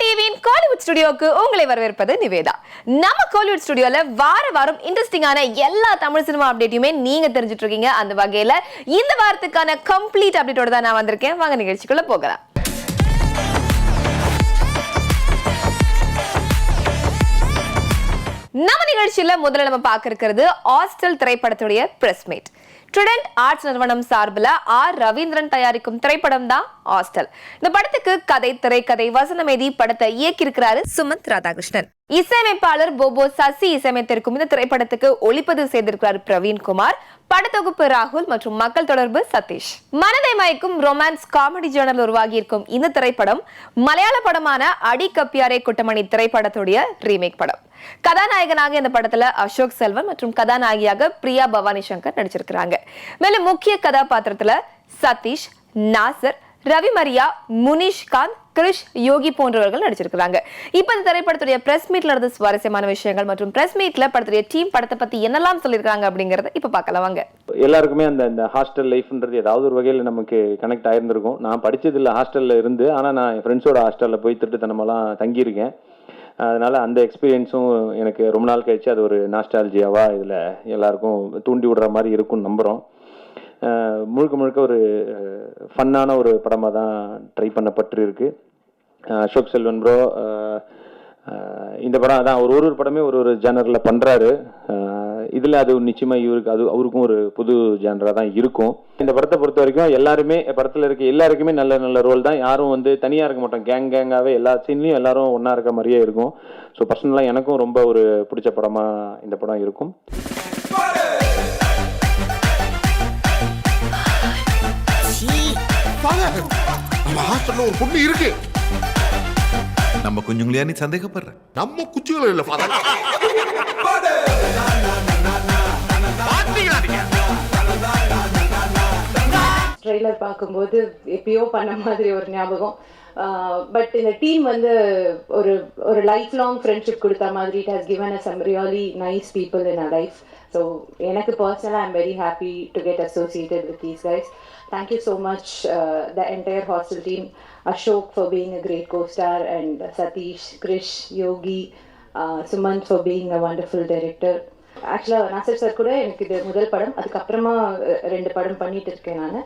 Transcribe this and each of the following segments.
டிவியின் காலிவுட் ஸ்டுடியோக்கு உங்களை வரவேற்பது நிவேதா. நம்ம காலிவுட் ஸ்டுடியோல வாரம் இன்ட்ரெஸ்டிங்கான எல்லா தமிழ் சினிமா அப்டேட்டையுமே நீங்க தெரிஞ்சுட்டு இருக்கீங்க. அந்த வகையில இந்த வாரத்துக்கான கம்ப்ளீட் அப்டேட்டோட தான் நான் வந்திருக்கேன். வாங்க நிகழ்ச்சிக்குள்ள போகலாம். நம்ம நிகழ்ச்சியில முதல்ல நம்ம பார்க்க இருக்கிறது ஹாஸ்டல் திரைப்படத்துடைய பிரஸ் மீட். ட்ரிடென்ட் ஆர்ட்ஸ் நிறுவனம் சார்பில் ஆர் ரவீந்திரன் தயாரிக்கும் திரைப்படம் தான் ஹாஸ்டல். இந்த படத்துக்கு கதை, திரைக்கதை, வசனம் எழுதி படத்தை இயக்கியிருக்கிறாரு சுமந்த் ராதாகிருஷ்ணன். இசையமைப்பாளர் போபோ சசி இசையமைத்திருக்கும் இந்த திரைப்படத்துக்கு ஒளிப்பதிவு செய்திருக்கிறார் பிரவீன்குமார். படத்தொகுப்பு ராகுல் மற்றும் மக்கள் தொடர்பு சதீஷ். மனதை மயக்கும் ரொமான்ஸ் காமெடி ஜேர்னல் உருவாகி இருக்கும் இந்த திரைப்படம் மலையாள படமான அடி கப்பியாரே குட்டமணி திரைப்படத்துடைய ரீமேக் படம். கதாநாயகனாக இந்த படத்துல அசோக் செல்வன் மற்றும் கதாநாயகியாக பிரியா பவானி சங்கர் நடிச்சிருக்கிறாங்க. மேலும் முக்கிய கதாபாத்திரத்துல சதீஷ், நாசர், ரவி மரியா, முனிஷ்காந்த், கிருஷ், யோகி போன்றவர்கள் நடிச்சிருக்காங்க. இப்ப இந்த திரைப்படத்துடைய பிரஸ் மீட்ல நடந்த சுவாரஸ்யமான விஷயங்கள் மற்றும் பிரஸ் மீட்ல படத்துடைய டீம் படத்தை பத்தி என்னெல்லாம் சொல்லிருக்காங்க அப்படிங்கறத இப்ப பார்க்கலாம் வாங்க. எல்லாருக்குமே அந்த ஹாஸ்டல் லைஃப்ன்றது ஏதாவது ஒரு வகையில நமக்கு கனெக்ட் ஆயிருந்திருக்கும். நான் படிச்சது இல்லை ஹாஸ்டல்ல இருந்து, ஆனா நான் என் ஃப்ரெண்ட்ஸோட ஹாஸ்டல்ல போய் திருட்டுத்தனமெல்லாம் தங்கியிருக்கேன். அதனால அந்த எக்ஸ்பீரியன்ஸும் எனக்கு ரொம்ப நாள் கழிச்சு அது ஒரு நாஸ்டாலஜியாவா இதுல எல்லாருக்கும் தூண்டி விடுற மாதிரி இருக்கும்னு நம்புறோம். முழுக்க ஒரு ஃபன்னான ஒரு படமாக தான் ட்ரை பண்ணப்பட்டு இருக்கு. அசோக் செல்வன் ப்ரோ இந்த படம் அதான் ஒரு படமே ஒரு ஜேனரில் பண்ணுறாரு. இதில் அது நிச்சயமாக இவருக்கு அவருக்கும் ஒரு புது ஜேனராக தான் இருக்கும். இந்த படத்தை பொறுத்த வரைக்கும் எல்லாருமே படத்தில் இருக்க எல்லாருக்குமே நல்ல ரோல் தான். யாரும் வந்து தனியாக இருக்க மாட்டோம், கேங்காகவே எல்லா சீன்லையும் எல்லாரும் ஒன்றா இருக்க மாதிரியே இருக்கும். ஸோ பர்சனலாக எனக்கும் ரொம்ப ஒரு பிடிச்ச படமாக இந்த படம் இருக்கும். நம்ம ஹாஸ்டல்ல ஒரு பொண்ணு இருக்கு. நம்ம குஞ்சுங்களையா நீ சந்தேகப்படுற? நம்ம குஞ்சுகள் இல்ல ஃபாதர். ட்ரெய்லர் பார்க்கும்போது எப்பயோ பண்ண மாதிரி ஒரு ஞாபகம். பட் இந்த டீம் வந்து ஒரு லைஃப் லாங் ஃப்ரெண்ட்ஷிப் கொடுத்த மாதிரி it has given us some really nice people in our life. So எனக்கு personally I'm very happy to get associated with these guys. Thank you so much the entire hostel team, Ashok for being a great co-star, and Satish, Krish, Yogi, Sumant for being a wonderful director. ஆக்சுவலாக Nassar sir கூட எனக்கு இது முதல் படம், அதுக்கப்புறமா 2 படம் பண்ணிட்டு இருக்கேன் நான்.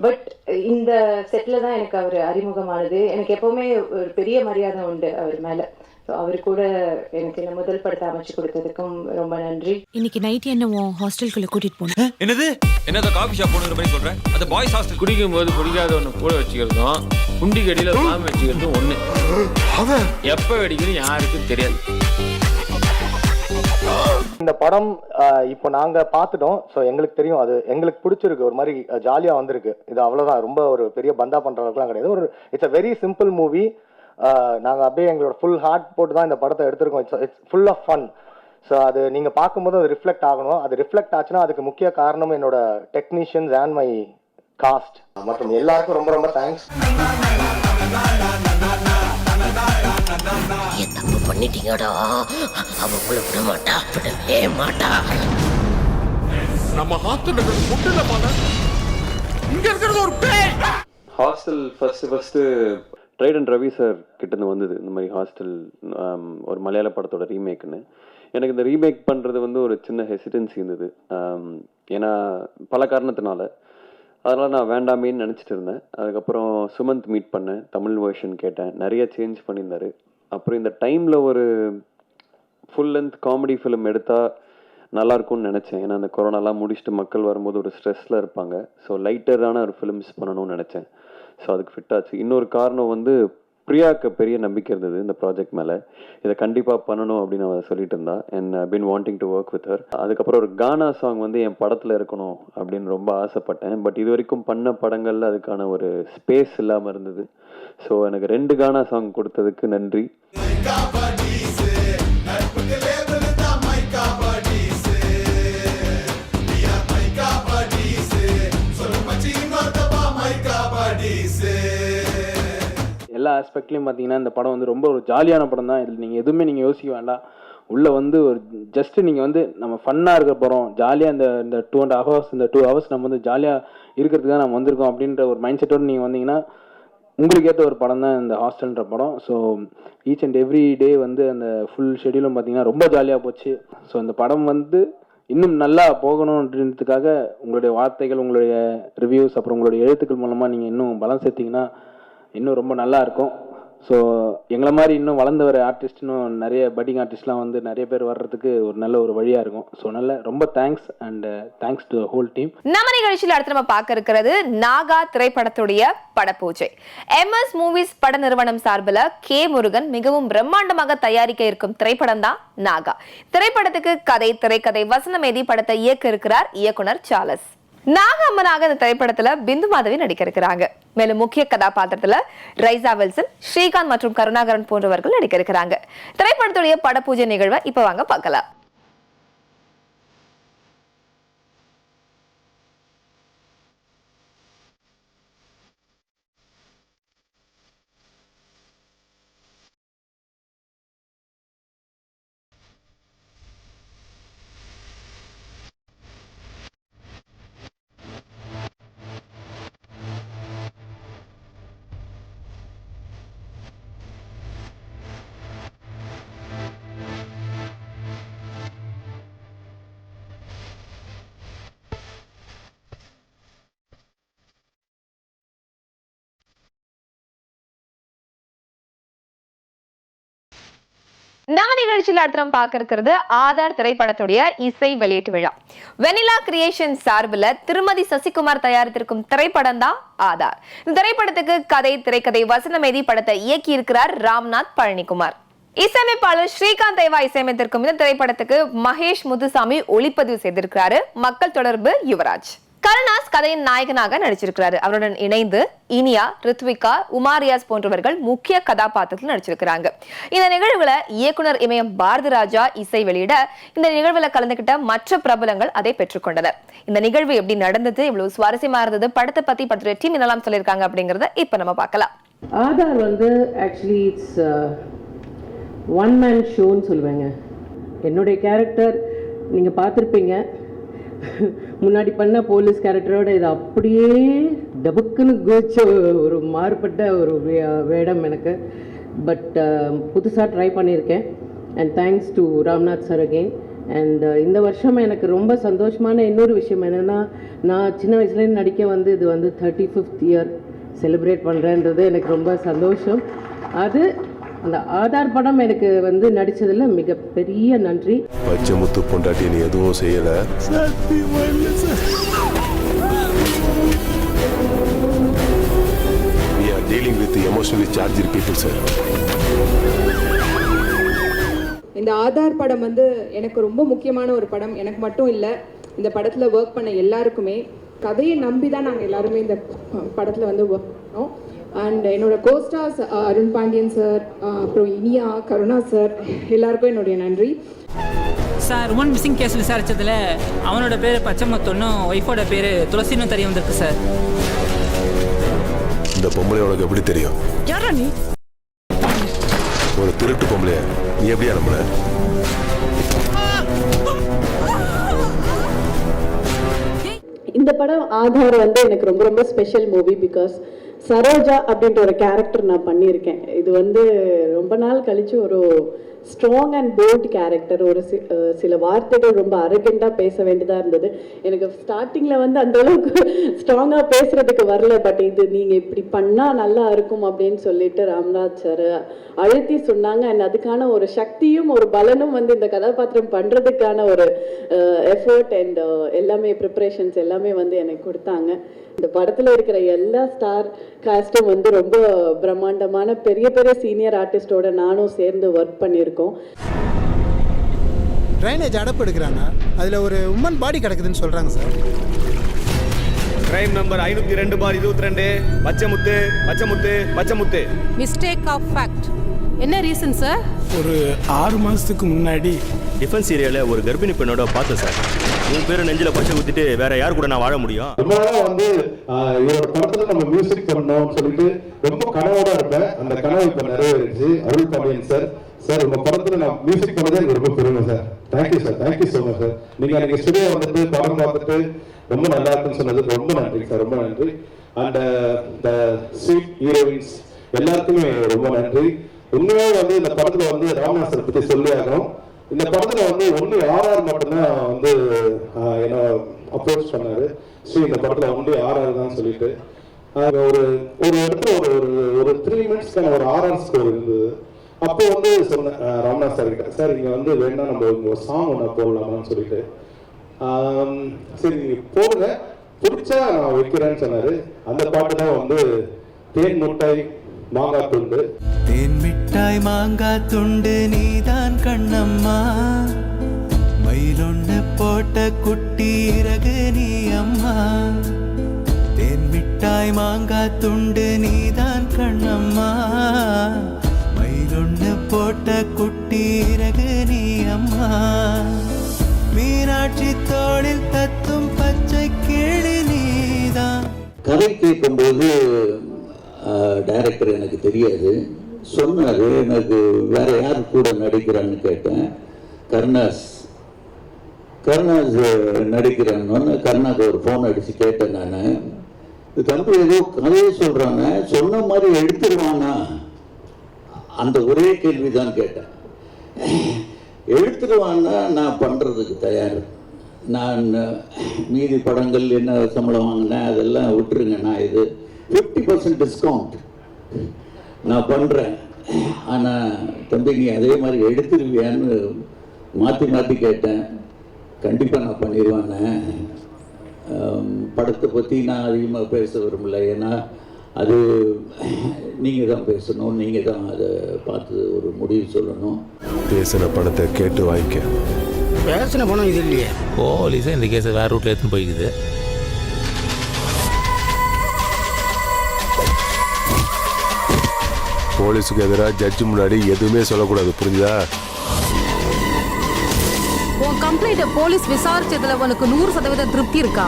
பட் இந்த செட்டில் தான் எனக்கு அவர் அறிமுகமானது. எனக்கு எப்போவுமே ஒரு பெரிய மரியாதை உண்டு அவர் மேலே. ஸோ அவர் கூட எனக்கு இந்த முதல் படத்தை அமைச்சு கொடுத்ததுக்கும் ரொம்ப நன்றி. இன்னைக்கு நைட் என்ன ஹாஸ்டலுக்குள்ள கூட்டிட்டு போனேன். என்னது காபி ஷாப் போனுங்கிற மாதிரி சொல்றேன். அது பாய்ஸ் ஹாஸ்டல். குடிக்கும் போது குடிக்காத ஒன்று கூட வச்சுக்கிறதும் குண்டி கடியில் சாமி வச்சுக்கிறதும் ஒன்று. எப்போ வெடிக்கிறது யாருக்கும் தெரியாது. இந்த படம் இப்போ நாங்க பார்த்துட்டோம். ஸோ எங்களுக்கு தெரியும், அது எங்களுக்கு பிடிச்சிருக்கு, ஒரு மாதிரி ஜாலியா வந்திருக்கு. இது அவ்வளவுதான், ரொம்ப ஒரு பெரிய பந்தா பண்ற அளவுக்குலாம் கிடையாது. It's a very simple movie. நாங்க அப்படியே எங்களோட ஃபுல் ஹார்ட் போட்டு தான் இந்த படத்தை எடுத்திருக்கோம். It's full of fun. So அது நீங்க பார்க்கும்போது அது ரிஃப்ளெக்ட் ஆகணும். அது ரிஃப்ளெக்ட் ஆச்சுன்னா அதுக்கு முக்கிய காரணம் என்னோட டெக்னீஷியன்ஸ் அண்ட் மை காஸ்ட் மற்றும் எல்லாருக்கும் ரொம்ப தேங்க்ஸ். தப்பு பண்ணிட்டீங்கடா, அவங்கள விட மாட்டா, விடவே மாட்டா. நம்ம ஹாஸ்டல்ல முட்டல பாங்க. இங்க இருக்கிறது ஒரு பேய். Hostel first Trident Ravi sir கிட்டேருந்து வந்தது இந்த மாதிரி ஹாஸ்டல் ஒரு மலையாள படத்தோட ரீமேக்னு. எனக்கு இந்த ரீமேக் பண்ணுறது வந்து ஒரு சின்ன ஹெசிடன்சி இருந்தது. ஏன்னா பல காரணத்தினால, அதனால் நான் வேண்டாமேன்னு நினச்சிட்டு இருந்தேன். அதுக்கப்புறம் சுமந்த் மீட் பண்ணேன், தமிழ் வெர்ஷன் கேட்டேன், நிறைய சேஞ்ச் பண்ணியிருந்தாரு. அப்புறம் இந்த டைமில் ஒரு ஃபுல் லென்த் காமெடி ஃபிலிம் எடுத்தால் நல்லாயிருக்கும்னு நினச்சேன். ஏன்னா அந்த கொரோனாலாம் முடிச்சுட்டு மக்கள் வரும்போது ஒரு ஸ்ட்ரெஸ்ஸில் இருப்பாங்க. ஸோ லைட்டரான ஒரு ஃபிலிம்ஸ் பண்ணணும்னு நினச்சேன். ஸோ அதுக்கு ஃபிட் ஆச்சு. இன்னொரு காரணம் வந்து பிரியாவுக்கு பெரிய நம்பிக்கை இருந்தது இந்த ப்ராஜெக்ட் மேலே. இதை கண்டிப்பாக பண்ணணும் அப்படின்னு அவள் சொல்லிட்டு இருந்தா. And I been wanting to work with her. அதுக்கப்புறம் ஒரு கானா சாங் வந்து என் படத்தில் இருக்கணும் அப்படின்னு ரொம்ப ஆசைப்பட்டேன். பட் இது வரைக்கும் பண்ண படங்களில் அதுக்கான ஒரு ஸ்பேஸ் இல்லாமல் இருந்தது. ஸோ எனக்கு 2 கானா சாங் கொடுத்ததுக்கு நன்றி. எல்லா ஆஸ்பெக்ட்லையும் பார்த்தீங்கன்னா இந்த படம் வந்து ரொம்ப ஒரு ஜாலியான படம் தான். இதில் நீங்கள் எதுவுமே யோசிக்க வேண்டாம். உள்ளே வந்து ஒரு ஜஸ்ட் நீங்கள் வந்து நம்ம ஃபன்னாக இருக்க போகிறோம், ஜாலியாக இந்த 2.5 hours, இந்த 2 hours நம்ம வந்து ஜாலியாக இருக்கிறதுக்கு தான் நம்ம வந்திருக்கோம் அப்படின்ற ஒரு மைண்ட் செட்டோடு நீங்கள் வந்தீங்கன்னா உங்களுக்கு ஏற்ற ஒரு படம் தான் இந்த ஹாஸ்டல்ன்ற படம். So each and every day வந்து அந்த ஃபுல் ஷெடியூலும் பார்த்தீங்கன்னா ரொம்ப ஜாலியாக போச்சு. ஸோ இந்த படம் வந்து இன்னும் நல்லா போகணுன்றதுக்காக உங்களுடைய வார்த்தைகள், உங்களுடைய ரிவ்யூஸ், அப்புறம் உங்களுடைய எழுத்துக்கள் மூலமாக நீங்கள் இன்னும் பலம் சேர்த்திங்கன்னா இன்னும் ரொம்ப நல்லா இருக்கும். ஸோ எங்களை மாதிரி இன்னும் வளர்ந்த வர ஆர்டிஸ்ட், இன்னும் நிறைய பட்டிங் ஆர்டிஸ்ட்லாம் வந்து நிறைய பேர் வர்றதுக்கு ஒரு நல்ல ஒரு வழியாக இருக்கும். ஸோ ரொம்ப thanks and thanks to whole team. நம்ம நிகழ்ச்சியில் அடுத்து நம்ம பார்க்க இருக்கிறது நாகா திரைப்படத்துடைய படப்பூஜை. MS மூவிஸ் பட நிறுவனம் சார்பில் கே முருகன் மிகவும் பிரம்மாண்டமாக தயாரிக்க இருக்கும் திரைப்படம் தான் நாகா. திரைப்படத்துக்கு கதை, திரைக்கதை, வசனம் எழுதி படத்தை இயக்க இருக்கிறார் இயக்குனர் சார்லஸ். நாகம்மனாக இந்த திரைப்படத்துல பிந்து மாதவி நடிக்க இருக்கிறாங்க. மேலும் முக்கிய கதாபாத்திரத்துல ரைசா வில்சன், ஸ்ரீகாந்த் மற்றும் கருணாகரன் போன்றவர்கள் நடிக்க இருக்கிறாங்க. திரைப்படத்துடைய படப்பூஜை நிகழ்வை இப்ப வாங்க பார்க்கலாம். நம்ம நிகழ்ச்சியில் அடுத்து நம்ம பார்க்க இருக்கிறது ஆதார் திரைப்படத்துடைய இசை வெளியீட்டு விழா. வெனிலா கிரியேஷன் சார்பில் திருமதி சசிகுமார் தயாரித்திருக்கும் திரைப்படம் தான் ஆதார். இந்த திரைப்படத்துக்கு கதை, திரைக்கதை, வசனம் எழுதி படத்தை இயக்கி இருக்கிறார் ராம்நாத் பழனிக்குமார். இசையமைப்பாளர் ஸ்ரீகாந்த் தேவா இசையமைத்திருக்கும் இந்த திரைப்படத்துக்கு மகேஷ் முத்துசாமி ஒளிப்பதிவு செய்திருக்கிறாரு. மக்கள் தொடர்பு யுவராஜ். கருணாஸ் கதையின் நாயகனாக நடிச்சிருக்கிறாரு. அவருடன் இணைந்து இனியா, ரித்விகா, உமாரியாஸ் போன்றவர்கள் முக்கிய கதாபாத்திரத்தில் நடிச்சிருக்கிறாங்க. இந்த நிகழ்வுல இயக்குனர் இமயம் பாரதிராஜா இசை வெளியிட இந்த நிகழ்வுல கலந்துகிட்ட மற்ற பிரபலங்கள் அதை பெற்றுக்கொண்டனர். இந்த நிகழ்வு எப்படி நடந்தது, இவ்வளவு சுவாரஸ்யமா இருந்தது, படத்தை பத்தி படத்துடைய டீம் என்னெல்லாம் சொல்லியிருக்காங்க அப்படிங்கறத இப்ப நம்ம பார்க்கலாம். ஆதார் வந்து ஆக்சுவலி இட்ஸ் ஒன் மேன் ஷோன்னு சொல்லுவேங்க. என்னுடைய கேரக்டர் நீங்கள் பார்த்துருப்பீங்க. முன்னாடி பண்ண போலீஸ் கேரக்டரோட இது அப்படியே டபுக்குன்னு குதிச்ச ஒரு மாறுபட்ட ஒரு வேடம் எனக்கு. பட் புதுசாக ட்ரை பண்ணியிருக்கேன். And thanks to Ramnath sir again. And இந்த வருஷம் எனக்கு ரொம்ப சந்தோஷமான இன்னொரு விஷயம் என்னென்னா, நான் சின்ன வயசுலேருந்து நடிக்க வந்து இது வந்து 35th இயர் செலிப்ரேட் பண்ணுறேன்றது எனக்கு ரொம்ப சந்தோஷம். அது அந்த ஆதார் படம் எனக்கு வந்து நடிச்சதுல மிகப்பெரிய நன்றி. பச்சை முத்து பொண்டாட்டி நீ எதுவும் செய்யல. We are dealing with emotionally charged people, sir. இந்த ஆதார் படம் வந்து எனக்கு ரொம்ப முக்கியமான ஒரு படம். எனக்கு மட்டும் இல்லை, இந்த படத்தில் ஒர்க் பண்ண எல்லாருக்குமே. கதையை நம்பி தான் நாங்கள் எல்லாருமே இந்த படத்தில் வந்து ஒர்க் பண்ணோம். அண்ட் என்னோட கோஸ்டார்ஸ் அருண் பாண்டியன் சார், அப்புறம் இனியா, கருணா சார், எல்லாருக்கும் என்னுடைய நன்றி. சார், உமன் மிஸ்ஸிங் கேஸ் விசாரிச்சதுல அவனோட பேர் பச்சைமுத்துன்னும் ஒய்ஃபோட பேர் துளசின்னு தெரிய வந்திருக்கு சார். இந்த பொம்பளை உனக்கு எப்படி தெரியும்? யாரா நீ? ஒரு திருட்டு பொம்பளைய நீ எப்படி அனுப்புன? இந்த படம் ஆதார் வந்து எனக்கு ரொம்ப ரொம்ப ஸ்பெஷல் மூவி. பிகாஸ் சரோஜா அப்படின்ற ஒரு கேரக்டர் நான் பண்ணியிருக்கேன். இது வந்து ரொம்ப நாள் கழிச்சு ஒரு ஸ்ட்ராங் அண்ட் போல்ட் கேரக்டர். ஒரு சில வார்த்தைகள் ரொம்ப அரகெண்டாக பேச வேண்டியதாக இருந்தது. எனக்கு ஸ்டார்டிங்கில் வந்து அந்தளவுக்கு ஸ்ட்ராங்காக பேசுகிறதுக்கு வரல. பட் இது நீங்கள் இப்படி பண்ணால் நல்லா இருக்கும் அப்படின்னு சொல்லிட்டு ராம்நாத் சார் அழுத்தி சொன்னாங்க. அண்ட் அதுக்கான ஒரு சக்தியும் ஒரு பலனும் வந்து இந்த கதாபாத்திரம் பண்ணுறதுக்கான ஒரு எஃபர்ட் அண்ட் எல்லாமே ப்ரிப்ரேஷன்ஸ் எல்லாமே வந்து எனக்கு கொடுத்தாங்க. இந்த படத்தில் இருக்கிற எல்லா ஸ்டார் காஸ்டும் வந்து ரொம்ப பிரம்மாண்டமான பெரிய பெரிய சீனியர் ஆர்டிஸ்டோட நானும் சேர்ந்து ஒர்க் பண்ணியிருக்கோம். ட்ரைனேஜ் அடப்பு எடுக்கிறாங்க, அதில் ஒரு உமன் பாடி கிடக்குதுன்னு சொல்கிறாங்க sir. Crime number 502/22 Pachaimuthu Pachaimuthu Pachaimuthu. Mistake of fact. என்ன ரீசன் சார்? ஒரு 6 மாதத்துக்கு முன்னாடி டிஃபென்ஸ் ஏரியாவில் ஒரு கர்ப்பிணி பெண்ணோட பார்த்தேன் சார். உன் பேர் நெஞ்சில் பச்சை குத்திட்டு வேற யார் கூட நான் வாழ முடியும்? ரொம்ப நாளா வந்து இவரோட படத்துல நம்ம மியூசிக் பண்ணணும்னு சொல்லிட்டு ரொம்ப கனவோட இருப்பேன். அந்த கனவு இப்ப நிறைவேறிச்சு. அருள் பாண்டியன் சார், சார் உங்க படத்துல நான் மியூசிக் பண்ணதே எனக்கு ரொம்ப பெருமை sir. Thank you sir, thank you so much sir. நீங்க எனக்கு ஸ்டுடியோ வந்துட்டு படம் பார்த்துட்டு ரொம்ப நல்லா இருக்குன்னு சொன்னது ரொம்ப நன்றி சார், ரொம்ப நன்றி. அண்ட் த ஸ்வீட் ஹீரோயின்ஸ் எல்லாருக்குமே ரொம்ப நன்றி. உண்மையாக வந்து இந்த படத்தில் வந்து ராமநாத் சார் பற்றி சொல்லி ஆகணும். இந்த படத்தில் வந்து ஒன்லி ஆர்ஆர் மட்டும்தான் வந்து என்ன அப்ரோச் பண்ணார். ஸோ இந்த படத்தில் ஒன்லி ஆர்ஆர் தான் சொல்லிட்டு ஒரு இடத்துல ஒரு 3 மினிட்ஸ்க்கான ஒரு ஆர்ஆர் ஸ்கோர் இருந்தது. அப்போ வந்து சொன்னேன் ராமநாத் சார் கிட்ட, சார் இங்கே வந்து வேணா நம்ம இங்கே ஒரு சாங் ஒன்று போடலாமான்னு சொல்லிட்டு, சரி நீங்கள் போடுங்க, பிடிச்சா நான் வைக்கிறேன்னு சொன்னார். அந்த பாட்டு தான் வந்து தேன் மிட்டாய் மாங்காய் துண்டு. தேன் மிட்டாய் மாங்காய் துண்டு நீதான் கண்ணம்மா, மயிலொண்டு போட்ட குட்டி இறகு நீ அம்மா. தேன் மிட்டாய் மாங்காய் துண்டு நீதான் கண்ணம்மா, மயிலொண்டு போட்ட குட்டி இறகு நீ அம்மா. மீனாட்சி தோளில் தத்தும் பச்சை கிளி நீதான். கதை கேட்கும்போது டைரக்டர் எனக்கு தெரியாது, சொன்னார். எனக்கு வேற யார் கூட நடிக்கிறான்னு கேட்டேன். கருணாஸ் நடிக்கிறான்னு கருணாக்கு ஒரு ஃபோன் அடித்து கேட்டேன். நான் இது தம்பி ஏதோ கதையை சொல்கிறாங்க, சொன்ன மாதிரி எடுத்துருவானா, அந்த ஒரே கேள்வி தான் கேட்டேன். எடுத்துருவான்னா நான் பண்ணுறதுக்கு தயார். நான் மீதி படங்கள் என்ன சம்பளம் வாங்கினேன் அதெல்லாம் விட்டுருங்க, நான் இது 50% டிஸ்கவுண்ட் நான் பண்ணுறேன். ஆனால் தம்பி நீ அதே மாதிரி எடுத்துருவியான்னு மாற்றி கேட்டேன். கண்டிப்பாக நான் பண்ணிடுவேன்னு. படத்தை பற்றி நான் அதிகமாக பேச விரும்பல, ஏன்னா அது நீங்கள் தான் பேசணும், நீங்கள் தான் அதை பார்த்து ஒரு முடிவு சொல்லணும். பேசின படத்தை கேட்டு வாங்கிக்க. பேசின பணம் இது இல்லையே, போலீஸே இந்த கேஸை வேறு ரூட்டில் எடுத்துன்னு போய்க்குது. போலீஸுக்கு எதிராக ஜட்ஜு முன்னாடி எதுவுமே சொல்லக்கூடாது, புரிஞ்சுதா? உன் கம்ப்ளைண்ட்டை போலீஸ் விசாரிச்சதுல உனக்கு 100% திருப்தி இருக்கா?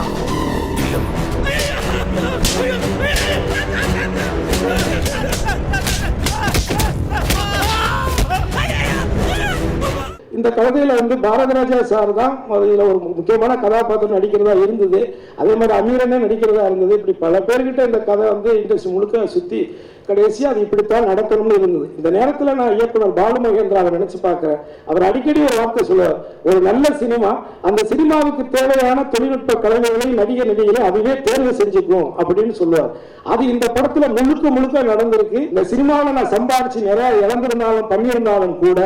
இந்த கதையில வந்து பாரதிராஜா சார் தான் அதில் ஒரு முக்கியமான கதாபாத்திரம் நடிக்கிறதா இருந்தது. அதே மாதிரி அமீரனே நடிக்கிறதா இருந்தது. இப்படி பல பேர்கிட்ட இந்த கதை வந்து இண்டஸ்ட்ரி முழுக்க சுற்றி கடைசியாக அது இப்படித்தான் நடக்கணும்னு இருந்தது. இந்த நேரத்தில் நான் இயக்குனர் பாலு மகேந்திராவை நினைச்சு பார்க்குறேன். அவர் அடிக்கடி ஒரு வார்த்தை சொல்லுவார், ஒரு நல்ல சினிமா அந்த சினிமாவுக்கு தேவையான தொழில்நுட்ப கலைஞர்களை நடிகரை அதுவே தேர்வு செஞ்சுக்கும் அப்படின்னு சொல்லுவார். அது இந்த படத்துல முழுக்க நடந்திருக்கு. இந்த சினிமாவில் நான் சம்பாதிச்சு நிறைய இழந்திருந்தாலும் பண்ணியிருந்தாலும் கூட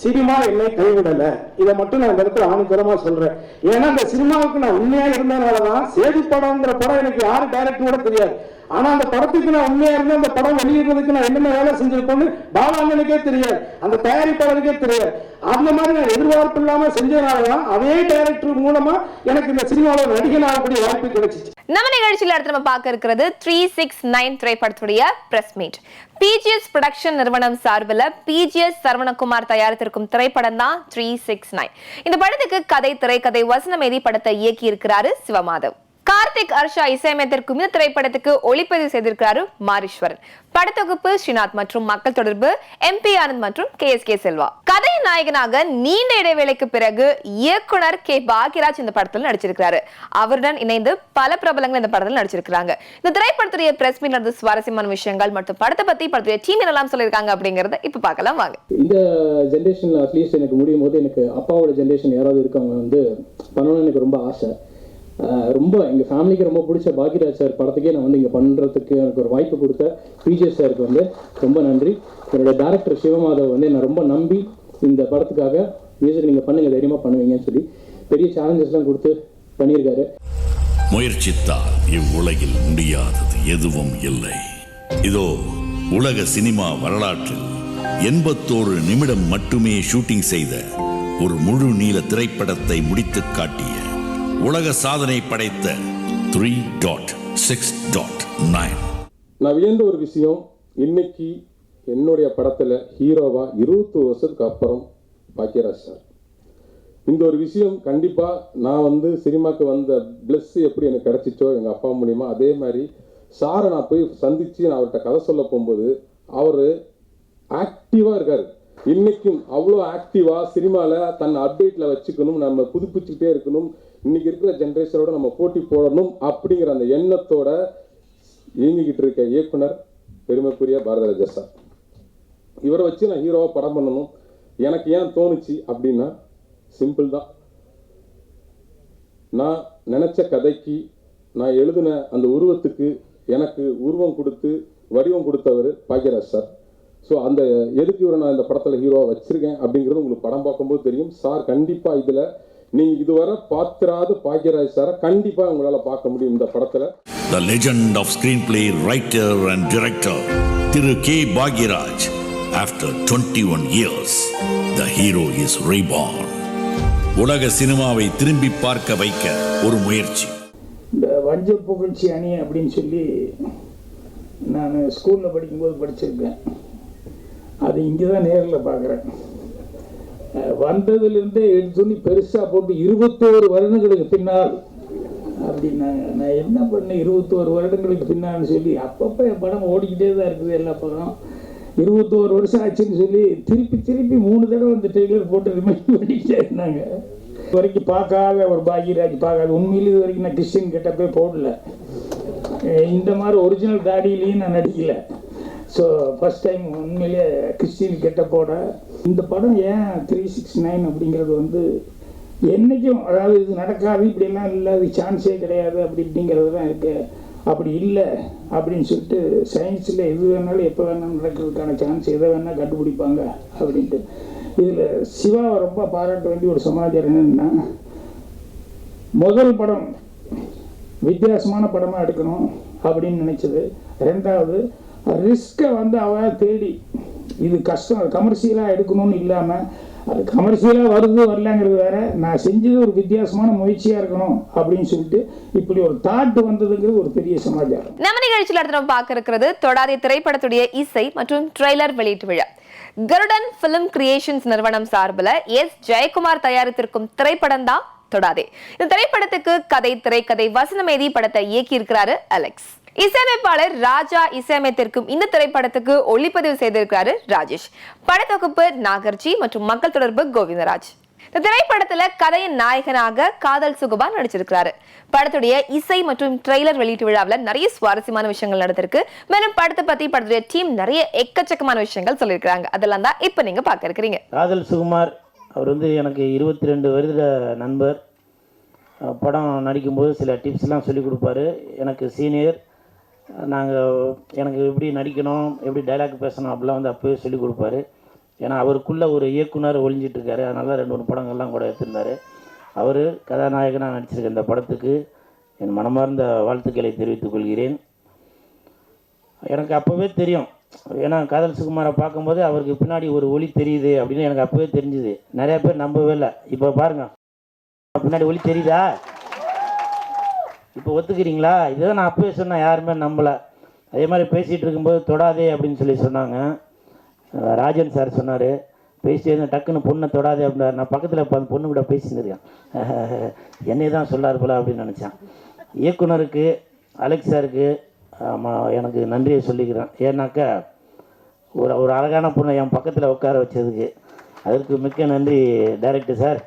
சினிமா என்னை கைவிடல. இதை மட்டும் நான் இந்த இடத்துல ஆணித்தரமா சொல்றேன். ஏன்னா இந்த சினிமாவுக்கு நான் உண்மையா இருந்ததுனாலதான் சேது படம்ங்கிற படம் எனக்கு யாரு டைரக்டர் கூட தெரியாது. ஆனா அந்த படத்துக்கு நான் உண்மையா இருந்தேன், அந்த படம் வெளியிடுறதுக்கு நான் என்னென்ன வேலை செஞ்சிருக்கோன்னு பாலாண்ணனுக்கே தெரியாது, அந்த தயாரிப்பாளருக்கே தெரியாது. அந்த மாதிரி நான் எதிர்பார்ப்பு இல்லாம செஞ்சதுனாலதான் அதே டைரக்டர் மூலமா எனக்கு இந்த சினிமாவில் நடிகன் ஆகக்கூடிய வாய்ப்பு கிடைச்சிச்சு. நம்ம நிகழ்ச்சியில் அடுத்து நம்ம பார்க்க இருக்கிறது 369 திரைப்படத்துடைய பிரஸ் மீட். பிஜிஎஸ் புரொடக்ஷன் நிறுவனம் சார்பில் பிஜிஎஸ் சரவணகுமார் தயாரித்திருக்கும் திரைப்படம் தான் 369. இந்த படத்துக்கு கதை, திரைக்கதை, வசனம் எழுதி படத்தை இயக்கி இருக்கிறாரு சிவமாதவ். கார்த்திக் ஹர்ஷா இசையமைத்திருக்கும் இந்த திரைப்படத்துக்கு ஒளிப்பதிவு செய்திருக்கிறாரு மாரீஸ்வரன். படத்தொகுப்பு ஸ்ரீநாத் மற்றும் மக்கள் தொடர்பு MP ஆனந்த் மற்றும் KSK செல்வா. கதை நாயகனாக நீண்ட இடைவேளைக்கு பிறகு இயக்குனர் K பாக்யராஜ் இந்த படத்தில் நடிச்சிருக்கிறாரு. அவருடன் இணைந்து பல பிரபலங்கள் இந்த படத்தில் நடிச்சிருக்காங்க. இந்த திரைப்படத்துடைய பிரஸ் மீட் நடந்த சுவாரஸ்யமான விஷயங்கள் மற்றும் படத்தை பத்தி படத்துடைய டீம் என்னெல்லாம் சொல்லியிருக்காங்க அப்படிங்கறத இப்ப பார்க்கலாம் வாங்க. இந்த ஜென்ரேஷன்ல அட்லீஸ்ட் எனக்கு முடியும் போது எனக்கு அப்பாவோட ஜென்ரேஷன் யாராவது இருக்கவங்க வந்து பண்ணணும்னு எனக்கு ரொம்ப ஆசை. ரொம்ப எங்கள் ஃபேமிலிக்கு ரொம்ப பிடிச்ச பாக்யராஜ் சார் படத்துக்கே நான் வந்து இங்கே பண்ணுறதுக்கு எனக்கு ஒரு வாய்ப்பு கொடுத்த பிஜிஎஸ் சாருக்கு வந்து ரொம்ப நன்றி. என்னோட டேரக்டர் சிவமாதவ் வந்து என்னை ரொம்ப நம்பி இந்த படத்துக்காக மியூசிக் நீங்கள் பண்ணுங்கள், தைரியமாக பண்ணுவீங்கன்னு சொல்லி பெரிய சேலஞ்சஸ்லாம் கொடுத்து பண்ணியிருக்காரு. முயற்சித்தால் இவ்வுலகில் முடியாதது எதுவும் இல்லை. இதோ உலக சினிமா வரலாற்றில் 81 நிமிடம் மட்டுமே ஷூட்டிங் செய்த ஒரு முழு நீள திரைப்படத்தை முடித்து காட்டிய உலக சாதனை படைத்த 3.6.9. நான் வியந்த ஒரு விஷயம், இன்னைக்கு என்னுடைய படத்துல ஹீரோவா 20 வருஷத்துக்கு அப்புறம் பாக்யராஜ் சார். இந்த ஒரு விஷயம் கண்டிப்பா நான் வந்து சினிமாக்கு வந்த பிளஸ் எப்படி எனக்கு கிடைச்சிச்சோ எங்க அப்பா மூலியமா, அதே மாதிரி சாரை நான் போய் சந்திச்சு நான் அவர்கிட்ட கதை சொல்ல போகும்போது அவரு ஆக்டிவா இருக்காரு. இன்னைக்கும் அவ்வளோ ஆக்டிவா சினிமாவில் தன்னை அப்டேட்டில் வச்சுக்கணும், நம்ம புதுப்பிச்சுக்கிட்டே இருக்கணும், இன்னைக்கு இருக்கிற ஜென்ரேஷனோட நம்ம போட்டி போடணும் அப்படிங்கிற அந்த எண்ணத்தோட இயங்கிக்கிட்டு இருக்க இயக்குனர் பெருமைக்குரிய பாரதிராஜா சார். இவரை வச்சு நான் ஹீரோவாக படம் பண்ணணும் எனக்கு ஏன் தோணுச்சு அப்படின்னா சிம்பிள் தான். நான் நினச்ச கதைக்கு நான் எழுதின அந்த உருவத்துக்கு எனக்கு உருவம் கொடுத்து வடிவம் கொடுத்தவர் பாக்யராஜ் சார். ஸோ அந்த எதுக்கு இவரை நான் இந்த படத்தில் ஹீரோவாக வச்சுருக்கேன் அப்படிங்கிறது உங்களுக்கு படம் பார்க்கும்போது தெரியும். சார் கண்டிப்பாக இதில் நீங்கள் இதுவரை பார்த்துறாத பாக்யராஜ் சாரை கண்டிப்பாக உங்களால் பார்க்க முடியும் இந்த படத்தில். The legend of screenplay writer and director Thiru K. Bhagiraj. After 21 years, the hero is reborn. உலக சினிமாவை திரும்பி பார்க்க வைக்க ஒரு முயற்சி. இந்த வஞ்ச புகழ்ச்சி அணி அப்படின்னு சொல்லி நான் ஸ்கூலில் படிக்கும்போது படிச்சிருக்கேன். அது இங்கே தான் நேரில் பார்க்குறேன். வந்ததுலேருந்தே எடுத்துன்னு பெருசாக போட்டு 21 வருடங்களுக்கு பின்னால் அப்படின்னாங்க. நான் என்ன பண்ணேன் 21 வருடங்களுக்கு பின்னால்னு சொல்லி அப்பப்போ என் படம் ஓடிக்கிட்டே தான் இருக்குது. எல்லா படம் 21 வருஷம் ஆச்சுன்னு சொல்லி திருப்பி 3 தடவை இந்த ட்ரெய்லர் போட்டு ரிமைண்ட் பண்ணிக்கிட்டே இருந்தாங்க. இது வரைக்கும் பார்க்காத ஒரு பாக்யராஜ் பார்க்காத. உண்மையிலே இது வரைக்கும் நான் கிறிஸ்டின் கெட்டப்பே போடல. இந்த மாதிரி ஒரிஜினல் தாடியிலையும் நான் நடிக்கல. ஸோ ஃபஸ்ட் டைம் உண்மையிலே கிறிஸ்டின் கெட்டப்போட இந்த படம் ஏன் 369 அப்படிங்கிறது வந்து என்றைக்கும், அதாவது இது நடக்காது இப்படியெல்லாம் இல்லை, அது சான்ஸே கிடையாது அப்படிங்கிறது தான் இருக்கு. அப்படி இல்லை அப்படின்னு சொல்லிட்டு சயின்ஸில் எது வேணாலும் எப்போ வேணாலும் நடக்கிறதுக்கான சான்ஸ் எதை வேணால் கண்டுபிடிப்பாங்க அப்படின்ட்டு. இதில் சிவாவை ரொம்ப பாராட்ட வேண்டிய ஒரு சமாச்சாரம் என்னென்னா, முதல் படம் வித்தியாசமான படமாக எடுக்கணும் அப்படின்னு நினச்சது. ரெண்டாவது ரிஸ்கை வந்து அவ தேடி இது கஷ்டம், அது கமர்ஷியலாக எடுக்கணும்னு இல்லாமல் அது கமர்ஷியலாக வருது வரலங்கிறது வேற, நான் செஞ்சது ஒரு வித்தியாசமான முயற்சியாக இருக்கணும் அப்படின்னு சொல்லிட்டு இப்படி ஒரு தாட் வந்ததுங்கிறது ஒரு பெரிய சமாச்சாரம். நம்ம நிகழ்ச்சியில் அடுத்து நம்ம பார்க்க இருக்கிறது தொடாதே திரைப்படத்துடைய இசை மற்றும் ட்ரெய்லர் வெளியீட்டு விழா. கருடன் பிலிம் கிரியேஷன்ஸ் நிறுவனம் சார்பில் எஸ் ஜெயக்குமார் தயாரித்திருக்கும் திரைப்படம் தான் தொடாதே. இந்த திரைப்படத்துக்கு கதை, திரைக்கதை, வசனம் எழுதி படத்தை இயக்கி இருக்கிறாரு அலெக்ஸ். இசையமைப்பாளர் ராஜா இசையமைத்திருக்கும் இந்த திரைப்படத்துக்கு ஒளிப்பதிவு செய்திருக்கிறாரு ராஜேஷ். படத்தொகுப்பு நாகர்ஜி மற்றும் மக்கள் தொடர்பு கோவிந்தராஜ். இந்த திரைப்படத்துல கதையின் நாயகனாக காதல் சுகுபா நடிச்சிருக்கிறாரு. படத்துடைய இசை மற்றும் ட்ரெய்லர் வெளியீட்டு விழாவில் நிறைய சுவாரஸ்யமான விஷயங்கள் நடந்திருக்கு. மேலும் படத்தை பத்தி படத்துடைய டீம் நிறைய எக்கச்சக்கமான விஷயங்கள் சொல்லியிருக்காங்க. அதெல்லாம் தான் இப்ப நீங்க பார்க்க இருக்கிறீங்க. காதல் சுகுமார் அவர் வந்து எனக்கு 22 வருட நண்பர். படம் நடிக்கும்போது சில டிப்ஸ்லாம் சொல்லிக் கொடுப்பாரு. எனக்கு சீனியர். எனக்கு எப்படி நடிக்கணும், எப்படி டைலாக் பேசணும் அப்படிலாம் வந்து அப்போவே சொல்லிக் கொடுப்பாரு. ஏன்னா அவருக்குள்ளே ஒரு இயக்குனர் ஒளிஞ்சிட்ருக்காரு. அதனால 2-3 படங்கள்லாம் கூட எடுத்திருந்தார். அவர் கதாநாயகனாக நடிச்சிருக்க இந்த படத்துக்கு என் மனமார்ந்த வாழ்த்துக்களை தெரிவித்துக் கொள்கிறேன். எனக்கு அப்போவே தெரியும், ஏன்னா காதல் சுகுமாரை பார்க்கும்போது அவருக்கு பின்னாடி ஒரு ஒளி தெரியுது அப்படின்னு எனக்கு அப்போவே தெரிஞ்சுது. நிறையா பேர் நம்பவே இல்லை. இப்போ பாருங்கள், பின்னாடி ஒளி தெரியுதா, இப்போ ஒத்துக்கிறீங்களா? இதுதான் நான் அப்போவே சொன்னேன், யாருமே நம்பலை. அதே மாதிரி பேசிகிட்டு இருக்கும்போது தொடாதே அப்படின்னு சொல்லி சொன்னாங்க. ராஜன் சார் சொன்னார், பேசிட்டு இருந்தேன், டக்குன்னு பொண்ணை தொடாதே அப்படின்னாரு. நான் பக்கத்தில் இப்போ அந்த பொண்ணு கூட பேசின்னு இருக்கேன். என்னை தான் சொல்லார் போல அப்படின்னு நினச்சேன். இயக்குனருக்கு அலெக்ஸ் சாருக்கு எனக்கு நன்றியை சொல்லிக்கிறேன். ஏன்னாக்கா ஒரு அழகான பொண்ணை என் பக்கத்தில் உட்கார வச்சதுக்கு அதற்கு மிக்க நன்றி டைரக்டர் சார்.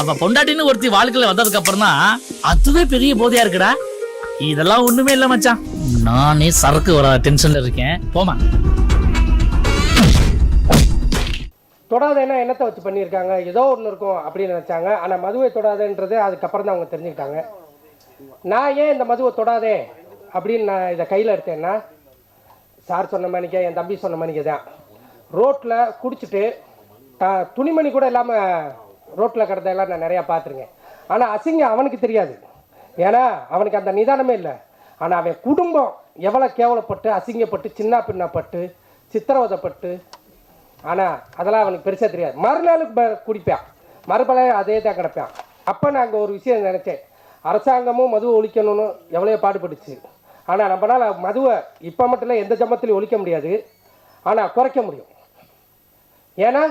அவ பொண்டாட்டின்னு ஒருத்தி வாழ்க்கையில வந்ததுக்கு அப்புறம் தான் அதுவே பெரிய போதையா இருக்குடா. இதெல்லாம் ஒண்ணுமே இல்ல மச்சான், நானே சரக்கு வர டென்ஷன்ல இருக்கேன். போமா. தொடாதேன்னா என்னத்தை வச்சு பண்ணியிருக்காங்க, ஏதோ ஒன்று இருக்கும் அப்படின்னு நினச்சாங்க. ஆனால் மதுவை தொடாதேன்றது அதுக்கப்புறம் தான் அவங்க தெரிஞ்சுக்கிட்டாங்க. நான் ஏன் இந்த மதுவை தொடாதே அப்படின்னு நான் இதை கையில் எடுத்தேன்னா, சார் சொன்ன மணிக்கே என் தம்பி சொன்ன மணிக்கே தான். ரோட்டில் குடிச்சிட்டு துணிமணி கூட இல்லாமல் ரோட்டில் கிடந்தெல்லாம் நான் நிறையா பார்த்துருக்கேன். ஆனால் அசிங்கம் அவனுக்கு தெரியாது, ஏன்னா அவனுக்கு அந்த நிதானமே இல்லை. ஆனால் அவன் குடும்பம் எவ்வளோ கேவலப்பட்டு அசிங்கப்பட்டு சின்ன பின்னப்பட்டு சித்திரவதைப்பட்டு, ஆனால் அதெல்லாம் அவனுக்கு பெருசாக தெரியாது. மறுநாளுக்கு குடிப்பான், மறுபல அதே தான் கிடப்பான். அப்போ நான் அங்கே ஒரு விஷயம் நினச்சேன், அரசாங்கமும் மதுவை ஒழிக்கணும்னு எவ்வளோ பாடுபட்டுச்சு. ஆனால் நம்மளால் மதுவை இப்போ மட்டும் இல்லை, எந்த ஜமத்திலையும் ஒழிக்க முடியாது, ஆனால் குறைக்க முடியும். ஏன்னா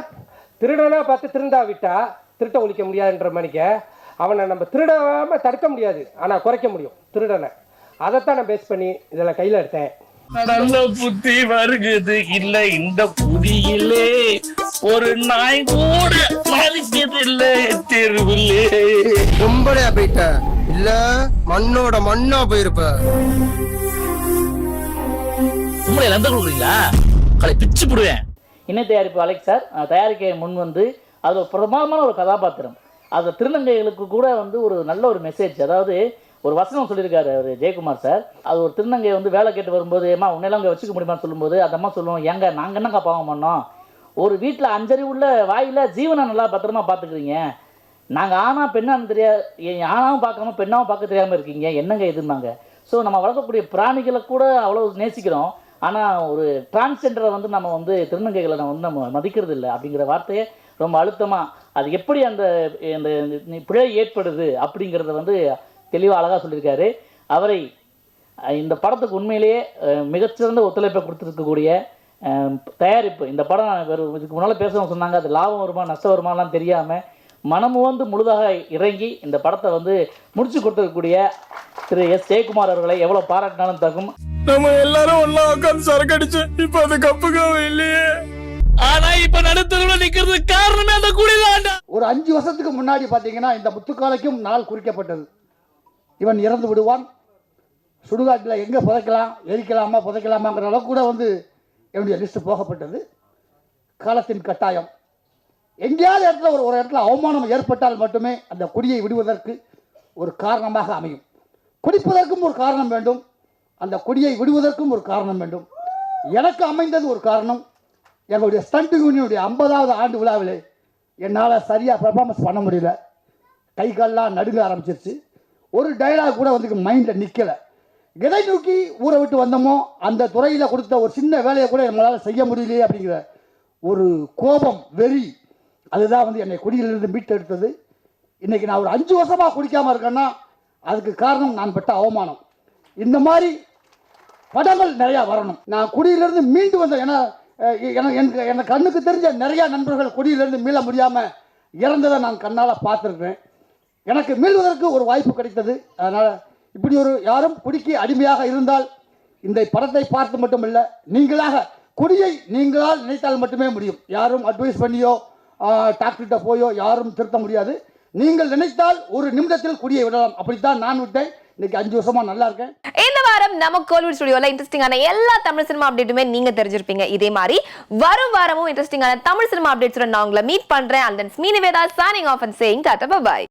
திருடனாக பார்த்து திருந்தா விட்டால் திருட்ட ஒழிக்க முடியாதுன்ற மணிக்க அவனை நம்ம திருடாமல் தடுக்க முடியாது, ஆனால் குறைக்க முடியும் திருடனை. அதைத்தான் நான் பேஸ் பண்ணி இதில் கையில் எடுத்தேன். நல்ல புத்தி வருகுது இல்ல இந்த புதியிலே ஒரு நாய் கூட மதிக்கிறது இல்ல தெருவிலே. ரொம்படையா போயிட்ட இல்ல மண்ணோட மண்ணா போயிருப்ப. உங்களை எந்த கொடுக்குறீங்களா களை பிச்சு போடுவேன். இணை தயாரிப்பு அலெக்ஸ் சார் தயாரிக்க முன் வந்து அது ஒரு பிரமாதமான ஒரு கதாபாத்திரம். அது திருநங்கைகளுக்கு கூட வந்து ஒரு நல்ல ஒரு மெசேஜ். அதாவது ஒரு வசனம் சொல்லியிருக்காரு அவர் ஜெயக்குமார் சார். அது ஒரு திருநங்கை வந்து வேலை கேட்டு வரும்போது ஏமா உன்னெல்லாம் அங்கே வச்சுக்க முடியுமான்னு சொல்லும்போது அந்த அம்மா சொல்லுவோம், ஏங்க நாங்கள் என்னங்க பாவம் பண்ணோம், ஒரு வீட்டில் 5 அறிவு உள்ள வாயில் ஜீவனை நல்லா பத்திரமா பார்த்துக்குறீங்க, நாங்கள் ஆனா பெண்ணான்னு தெரியாது, ஆனாவும் பார்க்காம பெண்ணாவும் பார்க்க தெரியாமல் இருக்கீங்க, என்னங்க எதுனாங்க. ஸோ நம்ம வளர்க்கக்கூடிய பிராணிகளை கூட அவ்வளோ நேசிக்கிறோம், ஆனால் ஒரு டிரான்ஸ்ஜெண்டரை வந்து நம்ம வந்து திருநங்கைகளை நம்ம மதிக்கிறது இல்லை அப்படிங்கிற வார்த்தையை ரொம்ப அழுத்தமாக அது எப்படி அந்த பிழை ஏற்படுது அப்படிங்கிறத வந்து தெளிவாக அழகாக சொல்லியிருக்காரு. அவரை இந்த படத்துக்கு உண்மையிலேயே மிகச்சிறந்த ஒத்துழைப்பை கொடுத்துருக்கக்கூடிய தயாரிப்பு. இந்த படம் இதுக்கு முன்னால் பேசணும் சொன்னாங்க, அது லாபம் வருமா நஷ்டம் வருமானலாம் தெரியாமல் மனமு வந்து முழுதாக இறங்கி இந்த படத்தை வந்து முடிச்சு கொடுத்துருக்கக்கூடிய திரு எஸ் ஜெயக்குமார் அவர்களை எவ்வளோ பாராட்டினாலும் தகும். நம்ம எல்லாரும் ஒன்னா உட்காந்து சரக்கு அடிச்சு இப்ப அது கப்புக்காக இல்லையே. ஆனா இப்ப நடுத்தருல நிக்கிறது காரணமே அந்த குடிதாண்டா. ஒரு 5 வருஷத்துக்கு முன்னாடி பாத்தீங்கன்னா இந்த முத்துக்காலைக்கும் நாள் குறிக்கப்பட்டது. இவன் இறந்து விடுவான், சுடுகாட்டில் எங்கே புதைக்கலாம், எரிக்கலாமா புதைக்கலாமாங்கிற அளவுக்கு கூட வந்து என்னுடைய லிஸ்ட் போகப்பட்டது. காலத்தின் கட்டாயம். எங்கேயாவது இடத்துல ஒரு இடத்துல அவமானம் ஏற்பட்டால் மட்டுமே அந்த குடியை விடுவதற்கு ஒரு காரணமாக அமையும். குடிப்பதற்கும் ஒரு காரணம் வேண்டும், அந்த குடியை விடுவதற்கும் ஒரு காரணம் வேண்டும். எனக்கு அமைந்தது ஒரு காரணம். எங்களுடைய ஸ்டண்ட் யூனியனுடைய 50வது ஆண்டு விழாவில் என்னால் சரியாக பெர்ஃபார்மன்ஸ் பண்ண முடியல, கை கால்லாம் நடுங்க ஆரம்பிச்சிருச்சு. ஒரு டைலாக் கூட வந்து மைண்டில் நிற்கலை. எதை நோக்கி ஊரை விட்டு வந்தோமோ அந்த துறையில் கொடுத்த ஒரு சின்ன வேலையை கூட நம்மளால் செய்ய முடியலையே அப்படிங்கிற ஒரு கோபம், வெறி, அதுதான் வந்து என்னை குடியிலிருந்து மீட்டெடுத்தது. இன்றைக்கி நான் ஒரு 5 வருஷமாக குடிக்காமல் இருக்கேன்னா அதுக்கு காரணம் நான் பட்ட அவமானம். இந்த மாதிரி படங்கள் நிறையா வரணும். நான் குடியிலிருந்து மீண்டு வந்தேன். ஏன்னா எனக்கு கண்ணுக்கு தெரிஞ்ச நிறையா நண்பர்கள் குடியிலிருந்து மீள முடியாமல் இறந்ததை நான் கண்ணால் பார்த்துருக்கேன். எனக்கு மீள்வதற்கு ஒரு வாய்ப்பு கிடைத்தது. அதனால் இப்படி ஒரு யாரும் குடிக்கு அடிமையாக இருந்தால் இந்த படத்தை பார்த்து மட்டுமல்ல, நீங்களாக குடியை நீங்களால் நினைத்தால் மட்டுமே முடியும். யாரும் அட்வைஸ் பண்ணியோ டாக்டர்கிட்ட போயோ யாரும் திருத்த முடியாது. நீங்கள் நினைத்தால் ஒரு நிமிடத்தில் குடியை விடலாம். அப்படித்தான் நான் விட்டேன். இன்னைக்கு 5 வருஷமா நல்லா இருக்கேன். இந்த வாரம் நம்ம கோலிவுட் ஸ்டுடியோல இன்ட்ரெஸ்டிங்கான எல்லா தமிழ் சினிமா அப்டேட்டுமே நீங்க தெரிஞ்சிருப்பீங்க. இதே மாதிரி வரும் வாரமும் இன்ட்ரெஸ்டிங்கான தமிழ் சினிமா அப்டேட்ஸ் நான் உங்களை மீட் பண்றேன். And than me Nivetha signing off and saying tata bye bye.